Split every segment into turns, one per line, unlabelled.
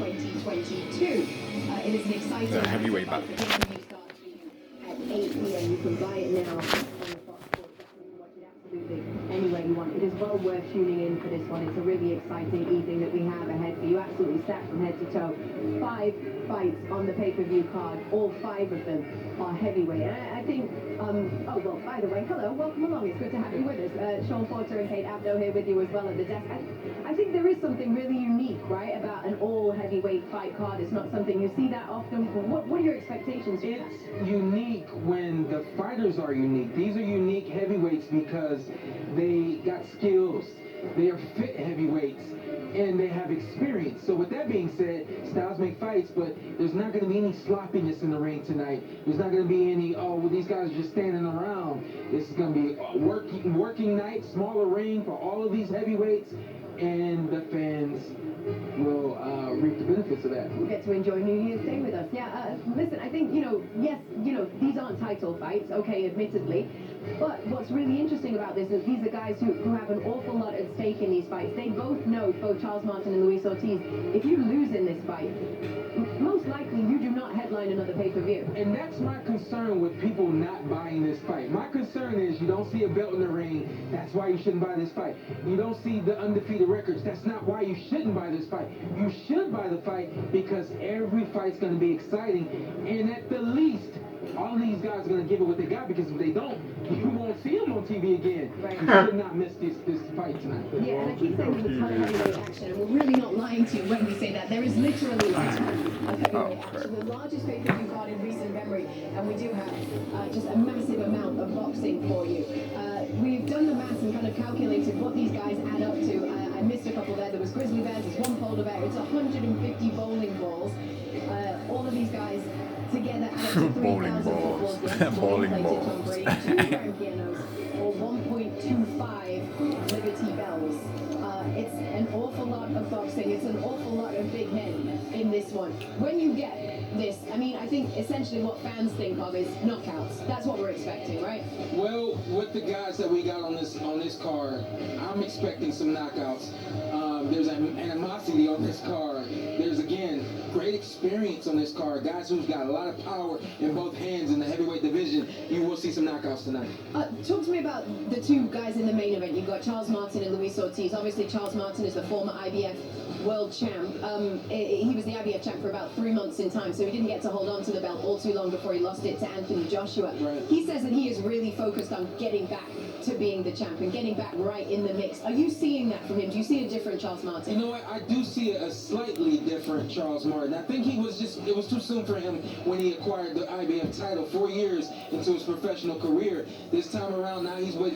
2022. It is an exciting
heavyweight
fight
battle.
for pay-per-view starts at 8 p.m. You can buy it now on the Fox Sports. You can watch it absolutely anywhere you want. It is well worth tuning in for this one. It's a really exciting evening that we have ahead for you. Absolutely stacked from head to toe. 5 fights on the pay-per-view card. All 5 of them are heavyweight. And I think, oh, well, by the way, hello, welcome along. It's good to have you with us. Sean Porter and Kate Abdo here with you as well at the desk. I think there is something really unique, right, about an all-heavyweight fight card. It's not something you see that often. What are your expectations for that?
It's unique when the fighters are unique. These are unique heavyweights because they got skills. They are fit heavyweights, and they have experience. So with that being said, styles make fights, but there's not going to be any sloppiness in the ring tonight. There's not going to be any, oh, well, these guys are just standing around. This is going to be a working night, smaller ring for all of these heavyweights, and the fans will reap the benefits of that.
We'll get to enjoy New Year's Day with us. Yeah, listen, I think, yes, these aren't title fights, okay, admittedly. But what's really interesting about this is these are guys who have an awful lot at stake in these fights. They both know, both Charles Martin and Luis Ortiz, if you lose in this fight, most likely you do not headline another pay-per-view.
And that's my concern with people not buying this fight. My concern is you don't see a belt in the ring. That's why you shouldn't buy this fight. You don't see the undefeated records. That's not why you shouldn't buy this fight. You should buy the fight because every fight's going to be exciting. And at the least, all of these guys are going to give it what they got, because if they don't, you won't see them on TV again.
Right.
You should not miss this fight tonight.
Yeah, and I keep saying there's a ton of heavyweight action, and we're really not lying to you when we say that. There is literally a ton of heavyweight action. The largest pay-per-view card in recent memory, and we do have just a massive amount of boxing for you. We've done the maths and kind of calculated what these guys add up to. I missed a couple there. There was grizzly bears, there's one polar bear, it's 150 bowling balls. All of these guys together add up to 3,000 footballs.
Bowling balls.
Tom Brady, 2 grand pianos, or 1.25 Liberty Bells. It's an awful lot of boxing. It's an awful lot of big men in this one. When you get this, I mean, I think essentially what fans think of is knockouts. That's what we're expecting, right?
Well, with the guys that we got on this card, I'm expecting some knockouts. There's an animosity on this card. There's, again, great experience on this card. Guys who've got a lot of power in both hands in the heavyweight division. You will see some knockouts tonight.
Talk to me about the 2 guys in the main event. You've got Charles Martin and Luis Ortiz. Obviously, Charles Martin is the former IBF world champ. He was the IBF champ for about 3 months in time, so he didn't get to hold on to the belt all too long before he lost it to Anthony Joshua.
Right.
He says that he is really focused on getting back to being the champ and getting back right in the mix. Are you seeing that from him? Do you see a different Charles Martin?
You know what? I do see a slightly different Charles Martin. I think it was too soon for him when he acquired the IBF title 4 years into his professional career. This time around, now he's with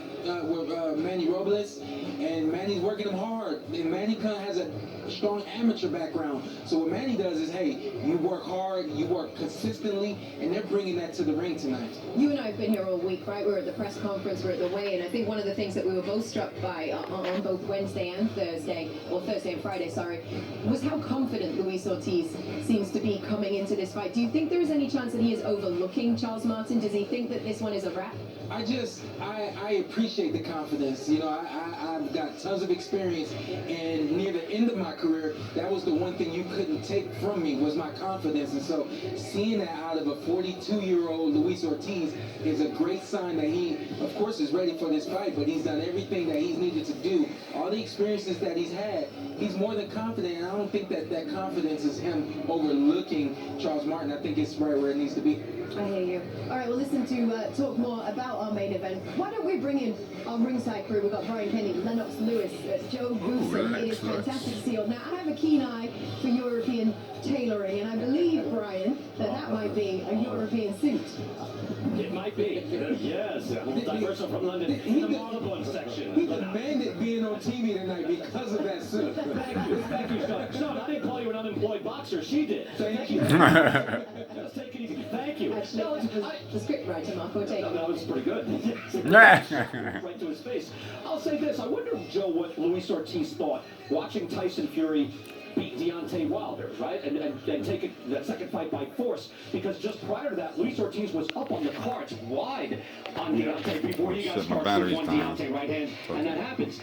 Manny Robles, and Manny's working him hard. And Manny kind of has a strong amateur background. So what Manny does is, hey, you work hard, you work consistently, and they're bringing that to the ring tonight.
You and I have been here all week, right? We're at the press conference, we're at the weigh-in. I think one of the things that we were both struck by on both Wednesday and Thursday, or Thursday and Friday, sorry, was how confident Luis Ortiz seems to be coming into this fight. Do you think there is any chance that he is overlooking Charles Martin? Does he think that this one is a wrap?
I appreciate the confidence. You know, I've got tons of experience, and near the end of my career, that was the one thing you couldn't take from me, was my confidence. And so seeing that out of a 42-year-old Luis Ortiz is a great sign that he, of course, is ready for this fight, but he's done everything that he's needed to do. All the experiences that he's had, he's more than confident, and I don't think that confidence is him overlooking Charles Martin. I think it's right where it needs to be.
I hear you. All right, well, listen, to talk more about our main event, why don't we bring in our ringside crew? We've got Brian Kenny, Lennox Lewis, Joe Goosen. It is fantastic to see you. Now, I have a keen eye for European tailoring, and I believe, Brian, that might be a European suit.
It might be. Yes. Diversa from London in the Marylebone section.
He demanded being on TV tonight because of that suit.
Thank you, Sean. Sean, I didn't call you an unemployed boxer. She did.
Thank you.
Let's take it easy. Thank you.
Actually, the script writer, Marco, take it.
That was pretty good. Right to his face. I'll say this. I wonder, Joe, what Luis Ortiz thought watching Tyson Fury beat Deontay Wilder, right? And take that second fight by force, because just prior to that, Luis Ortiz was up on the cards wide on Deontay before he got started with one Deontay right hand, and that happens.